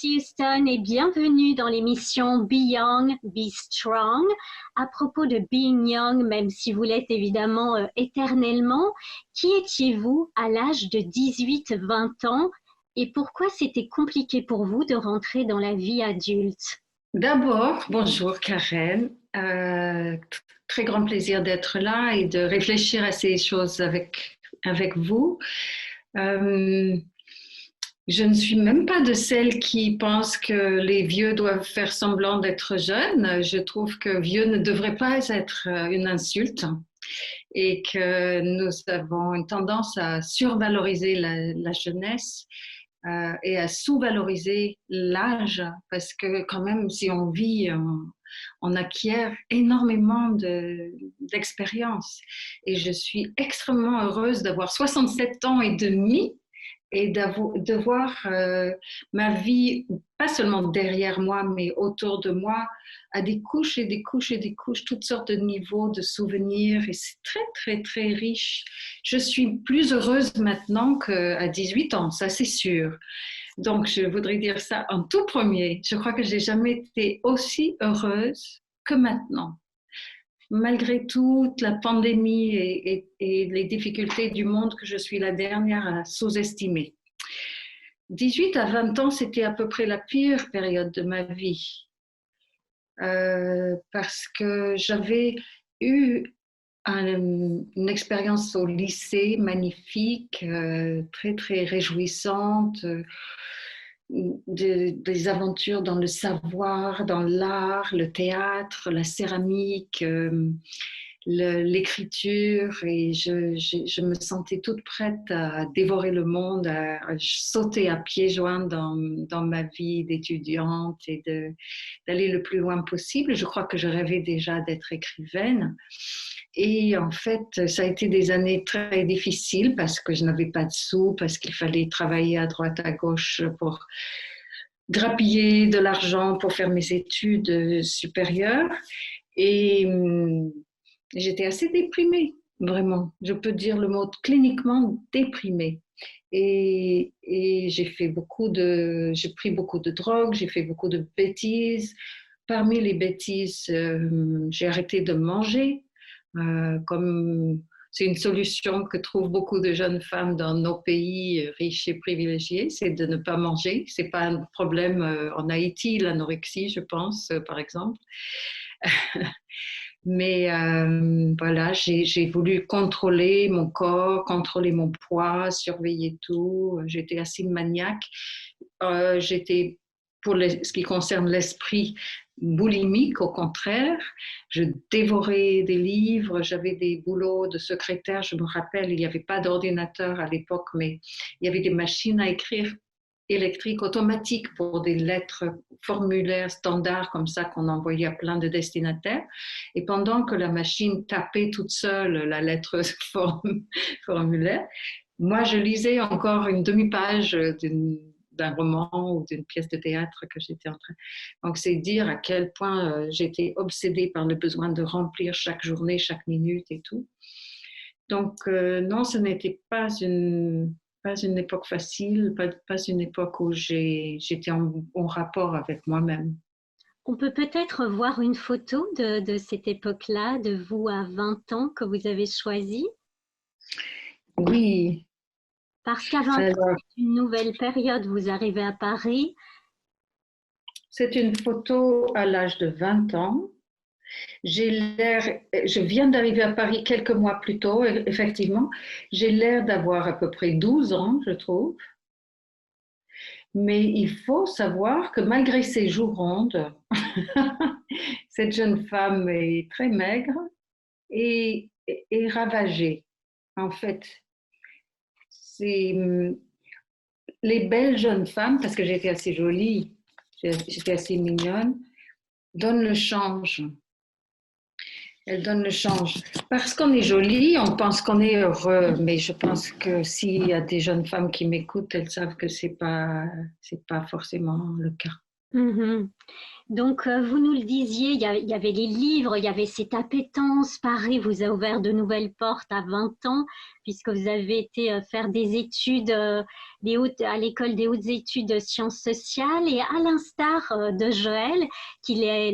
ici Houston et bienvenue dans l'émission Be Young, Be Strong. À propos de Being Young, même si vous l'êtes évidemment éternellement, qui étiez-vous à l'âge de 18-20 ans et pourquoi c'était compliqué pour vous de rentrer dans la vie adulte? D'abord, bonjour Karen. Très grand plaisir d'être là et de réfléchir à ces choses avec vous. Euh, je ne suis même pas de celles qui pensent que les vieux doivent faire semblant d'être jeunes. Je trouve que vieux ne devrait pas être une insulte et que nous avons une tendance à survaloriser la jeunesse et à sous-valoriser l'âge parce que quand même si on vit, on acquiert énormément d'expérience. Et je suis extrêmement heureuse d'avoir 67 ans et demi et de voir ma vie, pas seulement derrière moi, mais autour de moi, à des couches et des couches et des couches, toutes sortes de niveaux de souvenirs. Et c'est très, très, très riche. Je suis plus heureuse maintenant qu'à 18 ans, ça c'est sûr. Donc, je voudrais dire ça en tout premier. Je crois que j'ai jamais été aussi heureuse que maintenant. Malgré toute la pandémie et les difficultés du monde, que je suis la dernière à sous-estimer. 18 à 20 ans, c'était à peu près la pire période de ma vie. Parce que j'avais eu une expérience au lycée magnifique, très très réjouissante, des aventures dans le savoir, dans l'art, le théâtre, la céramique, l'écriture, et je me sentais toute prête à dévorer le monde, à sauter à pieds joints dans ma vie d'étudiante et d'aller le plus loin possible. Je crois que je rêvais déjà d'être écrivaine. Et en fait, ça a été des années très difficiles parce que je n'avais pas de sous, parce qu'il fallait travailler à droite, à gauche pour grappiller de l'argent pour faire mes études supérieures. Et j'étais assez déprimée, vraiment. Je peux dire le mot cliniquement déprimée. Et j'ai pris beaucoup de drogue, j'ai fait beaucoup de bêtises. Parmi les bêtises, j'ai arrêté de manger. Comme c'est une solution que trouvent beaucoup de jeunes femmes dans nos pays riches et privilégiés, c'est de ne pas manger. C'est pas un problème en Haïti, l'anorexie, je pense, par exemple. Mais voilà, j'ai voulu contrôler mon corps, contrôler mon poids, surveiller tout. J'étais assez maniaque. J'étais, pour ce qui concerne l'esprit, boulimique, au contraire. Je dévorais des livres, j'avais des boulots de secrétaire. Je me rappelle, il n'y avait pas d'ordinateur à l'époque, mais il y avait des machines à écrire électriques automatiques pour des lettres formulaires standards comme ça qu'on envoyait à plein de destinataires. Et pendant que la machine tapait toute seule la lettre formulaire, moi je lisais encore une demi-page d'un roman ou d'une pièce de théâtre que j'étais en train. Donc c'est dire à quel point j'étais obsédée par le besoin de remplir chaque journée, chaque minute et tout. Donc non, ce n'était pas une époque facile, pas une époque où j'étais en rapport avec moi-même. On peut peut-être voir une photo de cette époque-là, de vous à 20 ans que vous avez choisi. Oui. Parce qu'à 20 ans, Alors, c'est une nouvelle période. Vous arrivez à Paris. c'est une photo à l'âge de 20 ans. Je viens d'arriver à Paris quelques mois plus tôt, effectivement. J'ai l'air d'avoir à peu près 12 ans, je trouve. Mais il faut savoir que malgré ses joues rondes, cette jeune femme est très maigre et ravagée. En fait, c'est les belles jeunes femmes, parce que j'étais assez jolie, j'étais assez mignonne, donnent le change. Elles donnent le change. Parce qu'on est jolie, on pense qu'on est heureux, mais je pense que s'il y a des jeunes femmes qui m'écoutent, elles savent que c'est pas forcément le cas. Mhm. Donc, vous nous le disiez, il y avait les livres, il y avait cette appétence. Paris vous a ouvert de nouvelles portes à 20 ans, puisque vous avez été faire des études à l'école des hautes études sciences sociales. Et à l'instar de Joël, qu'il est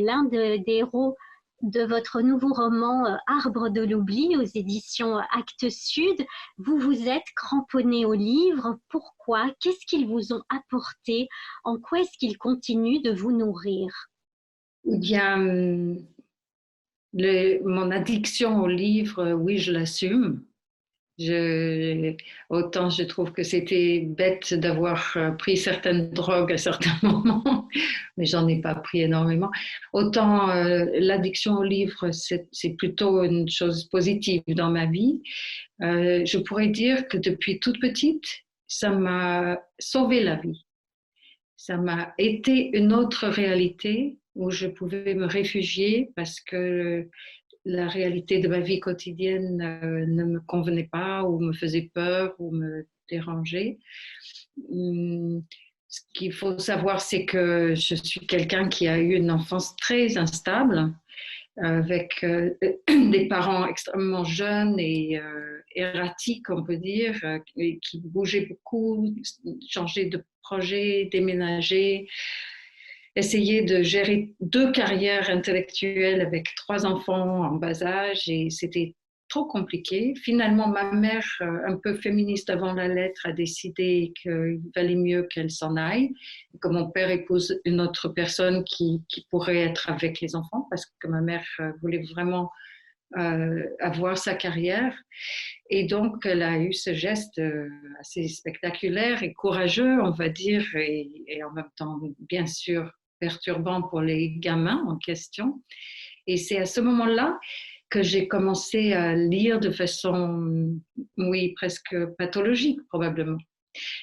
des héros de votre nouveau roman Arbre de l'oubli aux éditions Actes Sud, vous vous êtes cramponné aux livres. Pourquoi? Qu'est-ce qu'ils vous ont apporté? En quoi est-ce qu'ils continuent de vous nourrir? Eh bien, mon addiction au livre, oui, je l'assume. Je, autant je trouve que c'était bête d'avoir pris certaines drogues à certains moments, mais j'en ai pas pris énormément. Autant l'addiction au livre, c'est plutôt une chose positive dans ma vie. Je pourrais dire que depuis toute petite, ça m'a sauvé la vie. Ça m'a été une autre réalité où je pouvais me réfugier parce que la réalité de ma vie quotidienne ne me convenait pas ou me faisait peur ou me dérangeait. Ce qu'il faut savoir, c'est que je suis quelqu'un qui a eu une enfance très instable, avec des parents extrêmement jeunes et erratiques, on peut dire, et qui bougeaient beaucoup, changeaient de projet, déménager, essayer de gérer deux carrières intellectuelles avec trois enfants en bas âge et c'était trop compliqué. Finalement, ma mère, un peu féministe avant la lettre, a décidé qu'il valait mieux qu'elle s'en aille, que mon père épouse une autre personne qui pourrait être avec les enfants parce que ma mère voulait vraiment avoir sa carrière. Et donc, elle a eu ce geste assez spectaculaire et courageux, on va dire, et en même temps, bien sûr, perturbant pour les gamins en question. Et c'est à ce moment-là que j'ai commencé à lire de façon, oui, presque pathologique, probablement.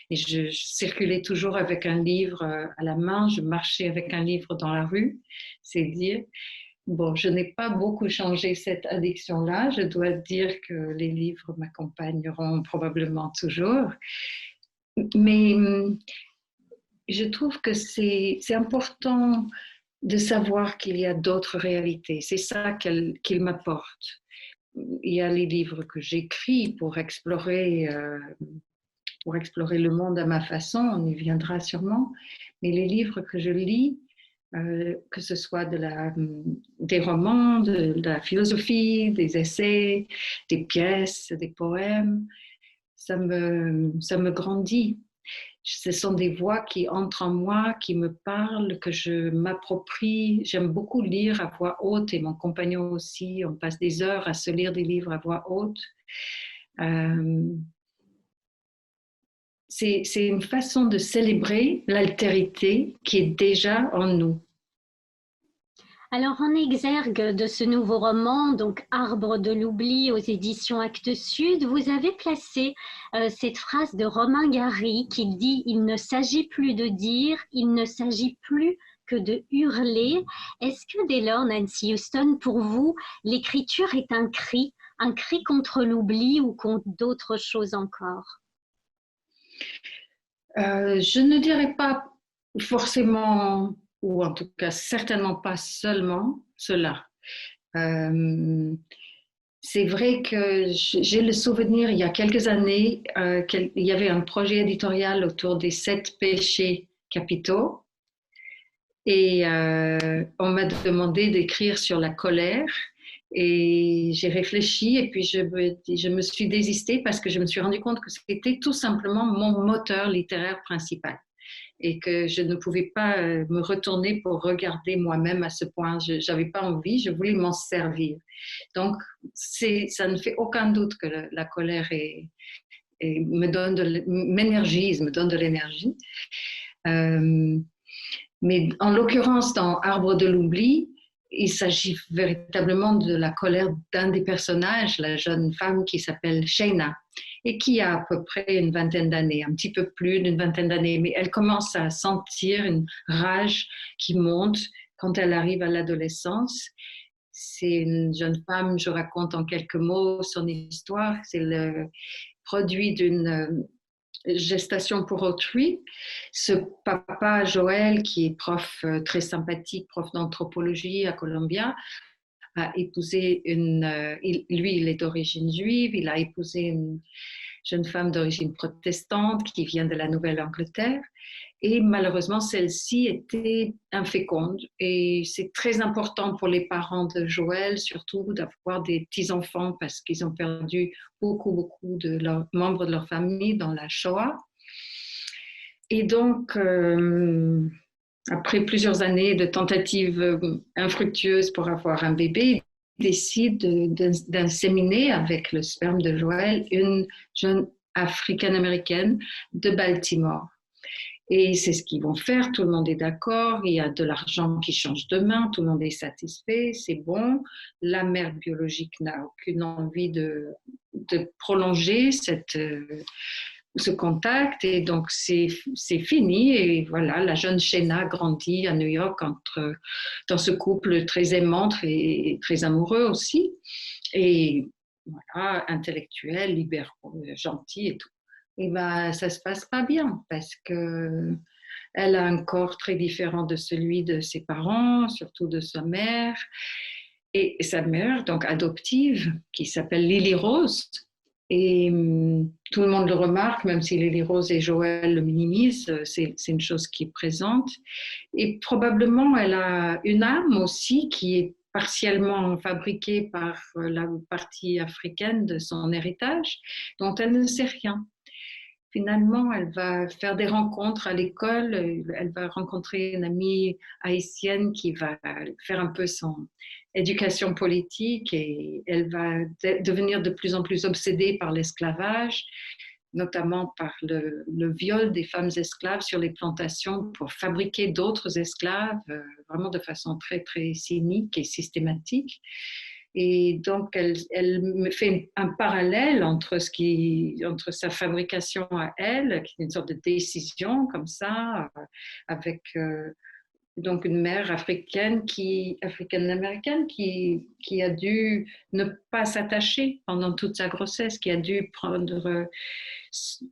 Et je circulais toujours avec un livre à la main, je marchais avec un livre dans la rue, c'est dire. Bon, je n'ai pas beaucoup changé cette addiction-là. Je dois dire que les livres m'accompagneront probablement toujours. Mais je trouve que c'est important de savoir qu'il y a d'autres réalités. C'est ça qu'il m'apporte. Il y a les livres que j'écris pour explorer le monde à ma façon, on y viendra sûrement, mais les livres que je lis, que ce soit des romans, de la philosophie, des essais, des pièces, des poèmes, ça me grandit. Ce sont des voix qui entrent en moi, qui me parlent, que je m'approprie. J'aime beaucoup lire à voix haute et mon compagnon aussi. On passe des heures à se lire des livres à voix haute. Euh, c'est une façon de célébrer l'altérité qui est déjà en nous. Alors, en exergue de ce nouveau roman, donc Arbre de l'oubli aux éditions Actes Sud, vous avez placé cette phrase de Romain Gary qui dit: Il ne s'agit plus de dire, il ne s'agit plus que de hurler. Est-ce que dès lors, Nancy Houston, pour vous, l'écriture est un cri contre l'oubli ou contre d'autres choses encore? Je ne dirais pas forcément, ou en tout cas certainement pas seulement cela. Euh, c'est vrai que j'ai le souvenir, il y a quelques années, qu'il y avait un projet éditorial autour des 7 péchés capitaux et on m'a demandé d'écrire sur la colère. Et j'ai réfléchi et puis je me suis désistée parce que je me suis rendu compte que c'était tout simplement mon moteur littéraire principal et que je ne pouvais pas me retourner pour regarder moi-même à ce point. Je n'avais pas envie, je voulais m'en servir. Donc, ça ne fait aucun doute que la colère m'énergise, me donne de l'énergie. Euh, mais en l'occurrence, dans Arbre de l'oubli, il s'agit véritablement de la colère d'un des personnages, la jeune femme qui s'appelle Shayna et qui a à peu près une vingtaine d'années, un petit peu plus d'une vingtaine d'années, mais elle commence à sentir une rage qui monte quand elle arrive à l'adolescence. C'est une jeune femme, je raconte en quelques mots son histoire, c'est le produit gestation pour autrui. Ce papa Joël, qui est prof très sympathique, prof d'anthropologie à Columbia, a épousé lui, il est d'origine juive, il a épousé une jeune femme d'origine protestante qui vient de la Nouvelle-Angleterre. Et malheureusement, celle-ci était inféconde. Et c'est très important pour les parents de Joël, surtout, d'avoir des petits-enfants parce qu'ils ont perdu beaucoup de leurs membres de leur famille dans la Shoah. Et donc, après plusieurs années de tentatives infructueuses pour avoir un bébé, il décide d'inséminer avec le sperme de Joël une jeune africaine-américaine de Baltimore. Et c'est ce qu'ils vont faire, tout le monde est d'accord, il y a de l'argent qui change de main, tout le monde est satisfait, c'est bon. La mère biologique n'a aucune envie de prolonger ce contact et donc c'est fini. Et voilà, la jeune Shayna grandit à New York dans ce couple très aimant et très amoureux aussi. Et voilà, intellectuel, libéraux, gentil et tout. Et ben, ça se passe pas bien parce que elle a un corps très différent de celui de ses parents, surtout de sa mère. Et sa mère, donc adoptive, qui s'appelle Lily Rose. Et tout le monde le remarque, même si Lily Rose et Joël le minimisent, c'est une chose qui est présente. Et probablement, elle a une âme aussi qui est partiellement fabriquée par la partie africaine de son héritage, dont elle ne sait rien. Finalement, elle va faire des rencontres à l'école, elle va rencontrer une amie haïtienne qui va faire un peu son éducation politique et elle va devenir de plus en plus obsédée par l'esclavage, notamment par le viol des femmes esclaves sur les plantations pour fabriquer d'autres esclaves, vraiment de façon très, très cynique et systématique. Et donc, elle fait un parallèle entre sa fabrication à elle, qui est une sorte de décision comme ça, avec donc une mère africaine-américaine qui a dû ne pas s'attacher pendant toute sa grossesse, qui a dû prendre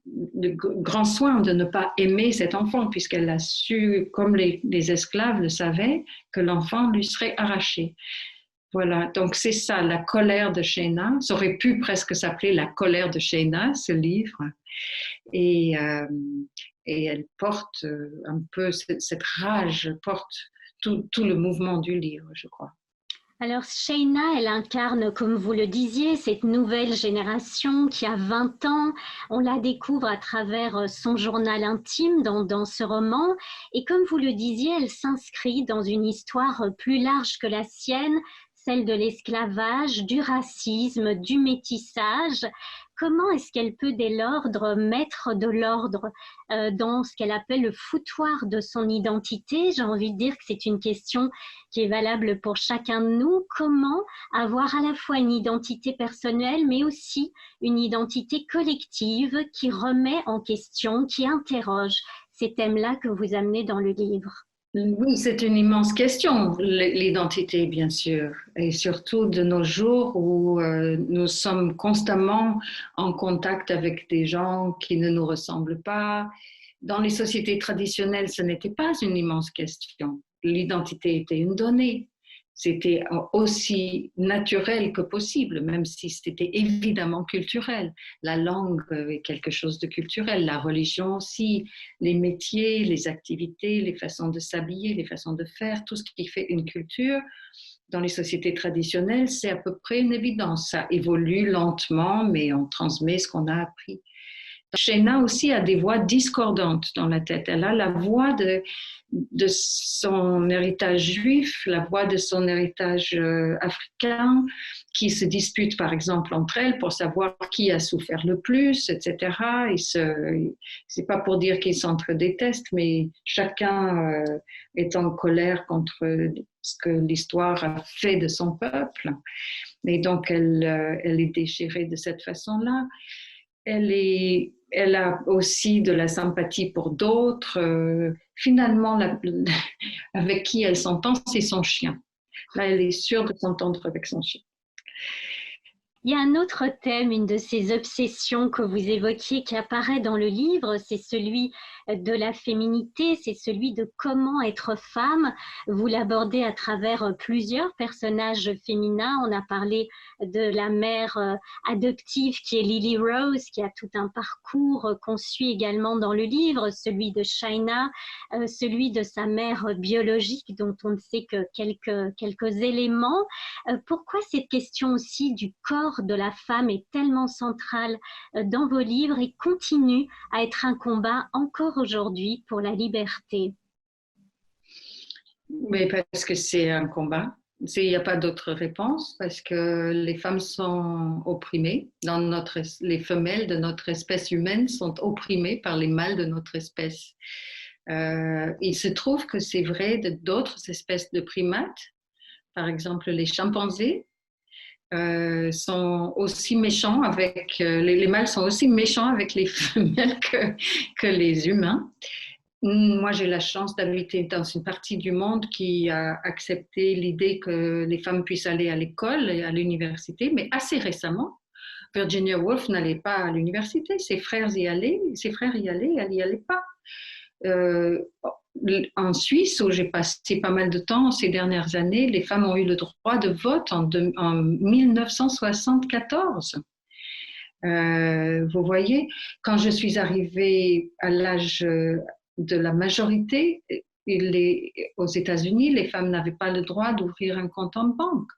le grand soin de ne pas aimer cet enfant, puisqu'elle a su, comme les esclaves le savaient, que l'enfant lui serait arraché. Voilà, donc c'est ça, la colère de Shayna. Ça aurait pu presque s'appeler La colère de Shayna, ce livre. Et, et elle porte un peu cette rage, porte tout le mouvement du livre, je crois. Alors Shayna, elle incarne, comme vous le disiez, cette nouvelle génération qui a 20 ans. On la découvre à travers son journal intime dans ce roman. Et comme vous le disiez, elle s'inscrit dans une histoire plus large que la sienne, celle de l'esclavage, du racisme, du métissage. Comment est-ce qu'elle peut dès lors mettre de l'ordre dans ce qu'elle appelle le foutoir de son identité? J'ai envie de dire que c'est une question qui est valable pour chacun de nous. Comment avoir à la fois une identité personnelle, mais aussi une identité collective qui remet en question, qui interroge ces thèmes-là que vous amenez dans le livre? Oui, c'est une immense question, l'identité, bien sûr, et surtout de nos jours où nous sommes constamment en contact avec des gens qui ne nous ressemblent pas. Dans les sociétés traditionnelles, ce n'était pas une immense question. L'identité était une donnée. C'était aussi naturel que possible, même si c'était évidemment culturel. La langue est quelque chose de culturel, la religion aussi, les métiers, les activités, les façons de s'habiller, les façons de faire, tout ce qui fait une culture. Dans les sociétés traditionnelles, c'est à peu près une évidence. Ça évolue lentement, mais on transmet ce qu'on a appris. Shayna aussi a des voix discordantes dans la tête. Elle a la voix de son héritage juif, la voix de son héritage africain, qui se disputent par exemple entre elles pour savoir qui a souffert le plus, etc. C'est pas pour dire qu'ils s'entre-détestent, mais chacun est en colère contre ce que l'histoire a fait de son peuple. Et donc elle est déchirée de cette façon-là. Elle a aussi de la sympathie pour d'autres. Finalement, avec qui elle s'entend, c'est son chien. Là, elle est sûre de s'entendre avec son chien. Il y a un autre thème, une de ces obsessions que vous évoquiez qui apparaît dans le livre, c'est celui de la féminité, c'est celui de comment être femme. Vous l'abordez à travers plusieurs personnages féminins. On a parlé de la mère adoptive qui est Lily Rose, qui a tout un parcours qu'on suit également dans le livre, celui de Shaina, celui de sa mère biologique dont on ne sait que quelques éléments. Pourquoi cette question aussi du corps de la femme est tellement centrale dans vos livres et continue à être un combat encore aujourd'hui pour la liberté? Mais parce que c'est un combat. Il n'y a pas d'autre réponse parce que les femmes sont opprimées. Les femelles de notre espèce humaine sont opprimées par les mâles de notre espèce. Il se trouve que c'est vrai d'autres espèces de primates. Par exemple, les chimpanzés sont aussi méchants les mâles sont aussi méchants avec les femelles que les humains. Moi, j'ai la chance d'habiter dans une partie du monde qui a accepté l'idée que les femmes puissent aller à l'école et à l'université, mais assez récemment, Virginia Woolf n'allait pas à l'université, ses frères y allaient, elle n'y allait pas. En Suisse, où j'ai passé pas mal de temps ces dernières années, les femmes ont eu le droit de vote en 1974. Vous voyez, quand je suis arrivée à l'âge de la majorité, aux États-Unis, les femmes n'avaient pas le droit d'ouvrir un compte en banque.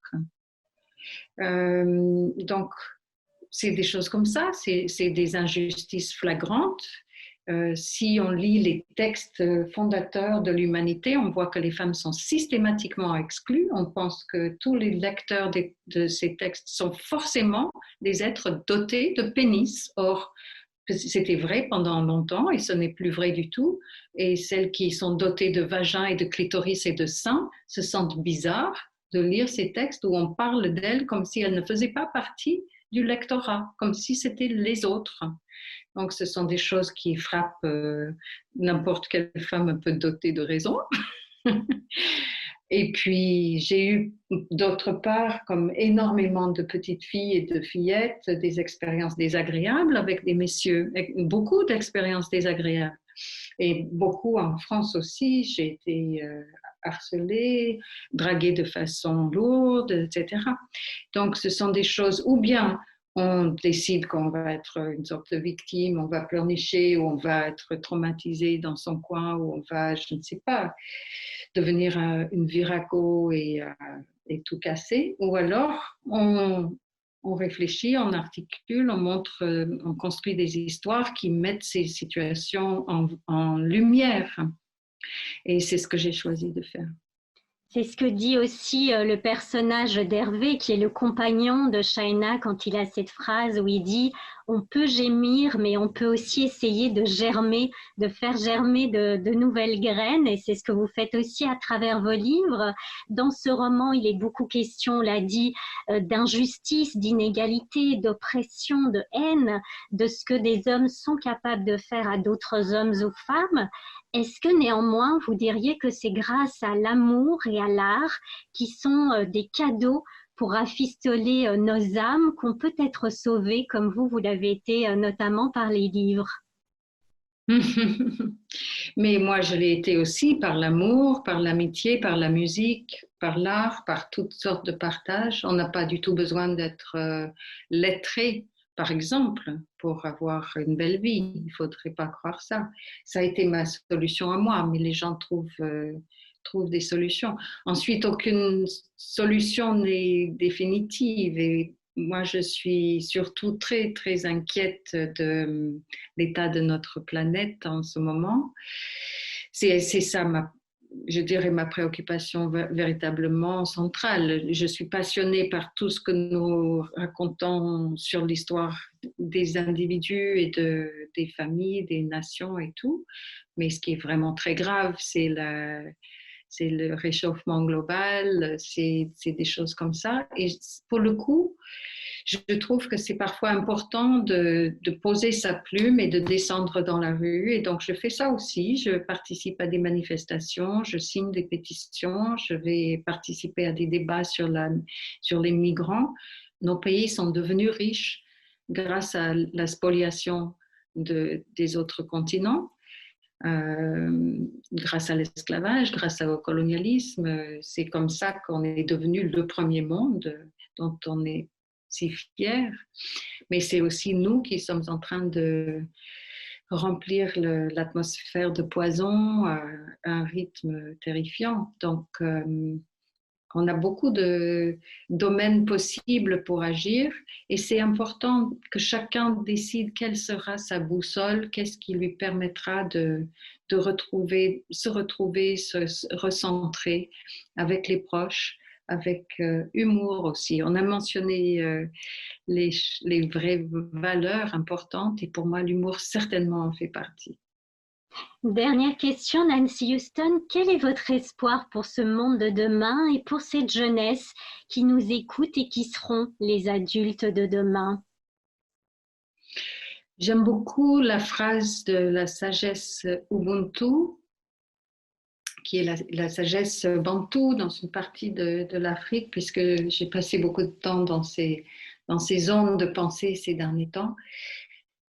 Donc, c'est des choses comme ça, c'est des injustices flagrantes. Si on lit les textes fondateurs de l'humanité, on voit que les femmes sont systématiquement exclues. On pense que tous les lecteurs de ces textes sont forcément des êtres dotés de pénis. Or, c'était vrai pendant longtemps et ce n'est plus vrai du tout. Et celles qui sont dotées de vagin et de clitoris et de seins se sentent bizarres de lire ces textes où on parle d'elles comme si elles ne faisaient pas partie du lectorat, comme si c'était les autres. Donc, ce sont des choses qui frappent n'importe quelle femme un peu dotée de raison. Et puis, j'ai eu d'autre part, comme énormément de petites filles et de fillettes, des expériences désagréables avec des messieurs, beaucoup d'expériences désagréables. Et beaucoup en France aussi, j'ai été harcelée, draguée de façon lourde, etc. Donc, ce sont des choses, ou bien on décide qu'on va être une sorte de victime, on va pleurnicher, ou on va être traumatisé dans son coin, ou on va, je ne sais pas, devenir une virago et tout casser. Ou alors, on réfléchit, on articule, on montre, on construit des histoires qui mettent ces situations en lumière. Et c'est ce que j'ai choisi de faire. C'est ce que dit aussi le personnage d'Hervé, qui est le compagnon de Shaina, quand il a cette phrase où il dit on peut gémir, mais on peut aussi essayer de germer, de faire germer de nouvelles graines. Et c'est ce que vous faites aussi à travers vos livres. Dans ce roman, il est beaucoup question, on l'a dit, d'injustice, d'inégalité, d'oppression, de haine, de ce que des hommes sont capables de faire à d'autres hommes ou femmes. Est-ce que néanmoins, vous diriez que c'est grâce à l'amour et à l'art qui sont des cadeaux pour rafistoler nos âmes qu'on peut être sauvé comme vous l'avez été notamment par les livres? Mais moi, je l'ai été aussi par l'amour, par l'amitié, par la musique, par l'art, par toutes sortes de partages. On n'a pas du tout besoin d'être lettré, par exemple, pour avoir une belle vie. Il ne faudrait pas croire ça. Ça a été ma solution à moi, mais les gens trouvent des solutions. Ensuite, aucune solution n'est définitive et moi, je suis surtout très, très inquiète de l'état de notre planète en ce moment. C'est ça, je dirais, ma préoccupation véritablement centrale. Je suis passionnée par tout ce que nous racontons sur l'histoire des individus et des familles, des nations et tout. Mais ce qui est vraiment très grave, c'est le réchauffement global, c'est des choses comme ça. Et pour le coup, je trouve que c'est parfois important de poser sa plume et de descendre dans la rue. Et donc, je fais ça aussi. Je participe à des manifestations, je signe des pétitions, je vais participer à des débats sur les migrants. nos pays sont devenus riches grâce à la spoliation des autres continents, grâce à l'esclavage, grâce au colonialisme. C'est comme ça qu'on est devenu le premier monde dont on est si fiers. Mais c'est aussi nous qui sommes en train de remplir l'atmosphère de poison à un rythme terrifiant. Donc, on a beaucoup de domaines possibles pour agir et c'est important que chacun décide quelle sera sa boussole, qu'est-ce qui lui permettra de se retrouver, se recentrer avec les proches, avec humour aussi. On a mentionné les vraies valeurs importantes et pour moi l'humour certainement en fait partie. Dernière question, Nancy Houston. Quel est votre espoir pour ce monde de demain et pour cette jeunesse qui nous écoute et qui seront les adultes de demain? J'aime beaucoup la phrase de la sagesse Ubuntu, qui est la sagesse bantoue dans une partie de l'Afrique, puisque j'ai passé beaucoup de temps dans ces zones de pensée ces derniers temps.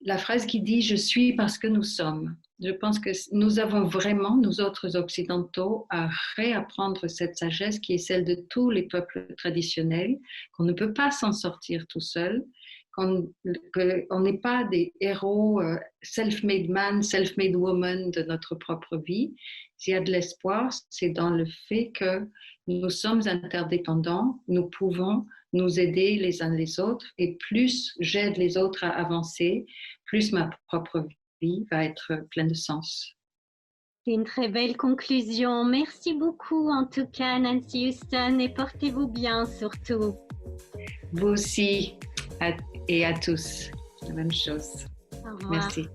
La phrase qui dit « Je suis parce que nous sommes ». Je pense que nous avons vraiment, nous autres occidentaux, à réapprendre cette sagesse qui est celle de tous les peuples traditionnels, qu'on ne peut pas s'en sortir tout seul, qu'on n'est pas des héros self-made man, self-made woman de notre propre vie. S'il y a de l'espoir, c'est dans le fait que nous sommes interdépendants, nous pouvons nous aider les uns les autres et plus j'aide les autres à avancer, plus ma propre vie va être pleine de sens. C'est une très belle conclusion. Merci beaucoup en tout cas, Nancy Houston, et portez-vous bien surtout. Vous aussi et à tous, la même chose. Au revoir. Merci.